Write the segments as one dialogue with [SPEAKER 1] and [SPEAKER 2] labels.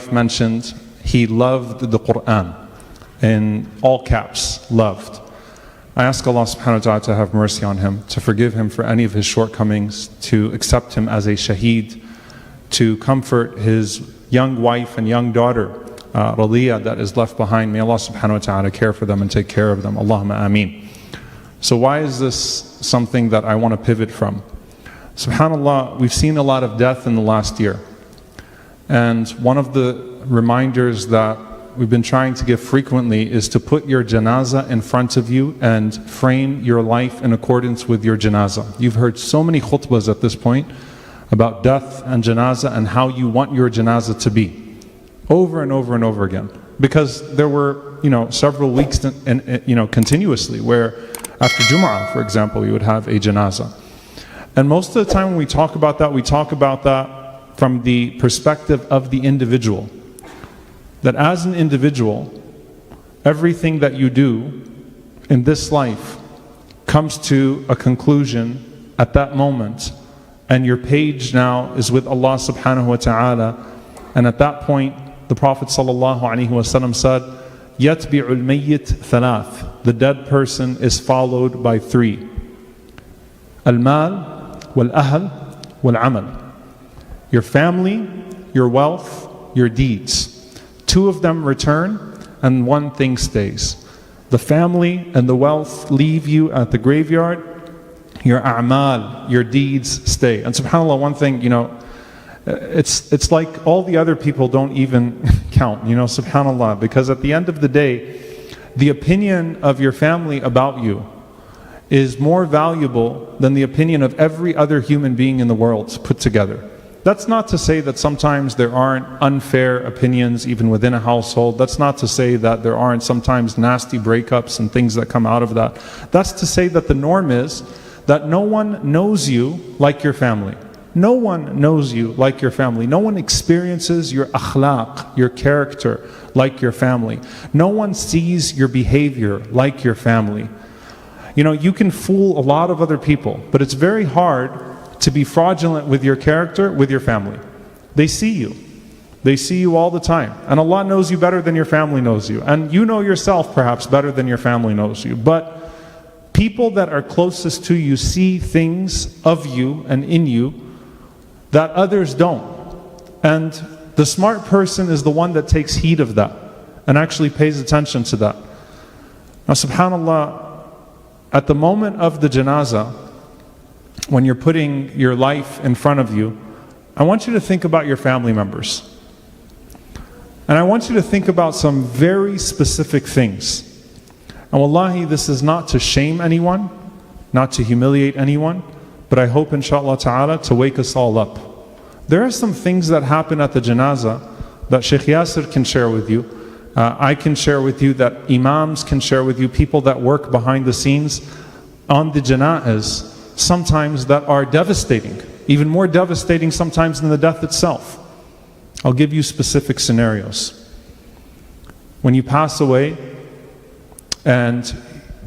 [SPEAKER 1] wife mentioned he loved the Quran, in all caps, loved. I ask Allah subhanahu wa ta'ala to have mercy on him, to forgive him for any of his shortcomings, to accept him as a shaheed, to comfort his young wife and young daughter, Raliya, that is left behind. May Allah subhanahu wa ta'ala care for them and take care of them. Allahumma ameen. So why is this something that I want to pivot from? SubhanAllah, we've seen a lot of death in the last year. And one of the reminders that we've been trying to give frequently is to put your janazah in front of you and frame your life in accordance with your janazah. You've heard so many khutbahs at this point about death and janazah and how you want your janazah to be, over and over and over again. Because there were, several weeks continuously where after Jum'ah, for example, you would have a janazah. And most of the time when we talk about that, we talk about that from the perspective of the individual. That as an individual, everything that you do in this life comes to a conclusion at that moment, and your page now is with Allah subhanahu wa ta'ala. And at that point, the Prophet sallallahu alaihi wasallam said, يَتْبِعُ الْمَيِّتْ ثَلَاث. The dead person is followed by three. Al-mal, wal-ahl, wal-amal. Your family, your wealth, your deeds. Two of them return and one thing stays. The family and the wealth leave you at the graveyard. Your a'mal, your deeds stay. And subhanAllah, one thing, it's like all the other people don't even count, subhanAllah, because at the end of the day, the opinion of your family about you is more valuable than the opinion of every other human being in the world put together. That's not to say that sometimes there aren't unfair opinions even within a household. That's not to say that there aren't sometimes nasty breakups and things that come out of that. That's to say that the norm is that no one knows you like your family. No one knows you like your family. No one experiences your akhlaq, your character, like your family. No one sees your behavior like your family. You can fool a lot of other people, but it's very hard to be fraudulent with your character with your family. They see you. They see you all the time. And Allah knows you better than your family knows you. And you know yourself perhaps better than your family knows you. But people that are closest to you see things of you and in you that others don't. And the smart person is the one that takes heed of that and actually pays attention to that. Now subhanAllah, at the moment of the janazah, when you're putting your life in front of you, I want you to think about your family members. And I want you to think about some very specific things. And wallahi, this is not to shame anyone, not to humiliate anyone, but I hope inshaAllah ta'ala to wake us all up. There are some things that happen at the janazah that Shaykh Yasir can share with you. I can share with you, that imams can share with you, people that work behind the scenes on the janazahs, sometimes that are devastating, even more devastating sometimes than the death itself. I'll give you specific scenarios. When you pass away and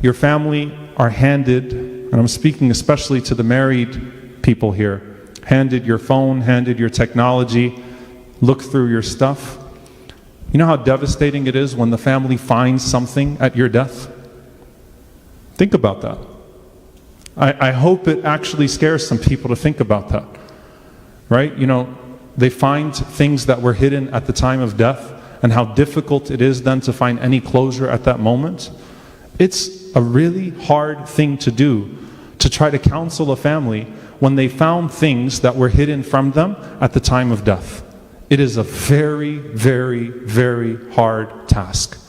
[SPEAKER 1] your family are handed, and I'm speaking especially to the married people here, handed your phone, handed your technology, look through your stuff. You know how devastating it is when the family finds something at your death? Think about that. I hope it actually scares some people to think about that. Right? They find things that were hidden at the time of death, and how difficult it is then to find any closure at that moment. It's a really hard thing to do, to try to counsel a family when they found things that were hidden from them at the time of death. It is a very, very, very hard task.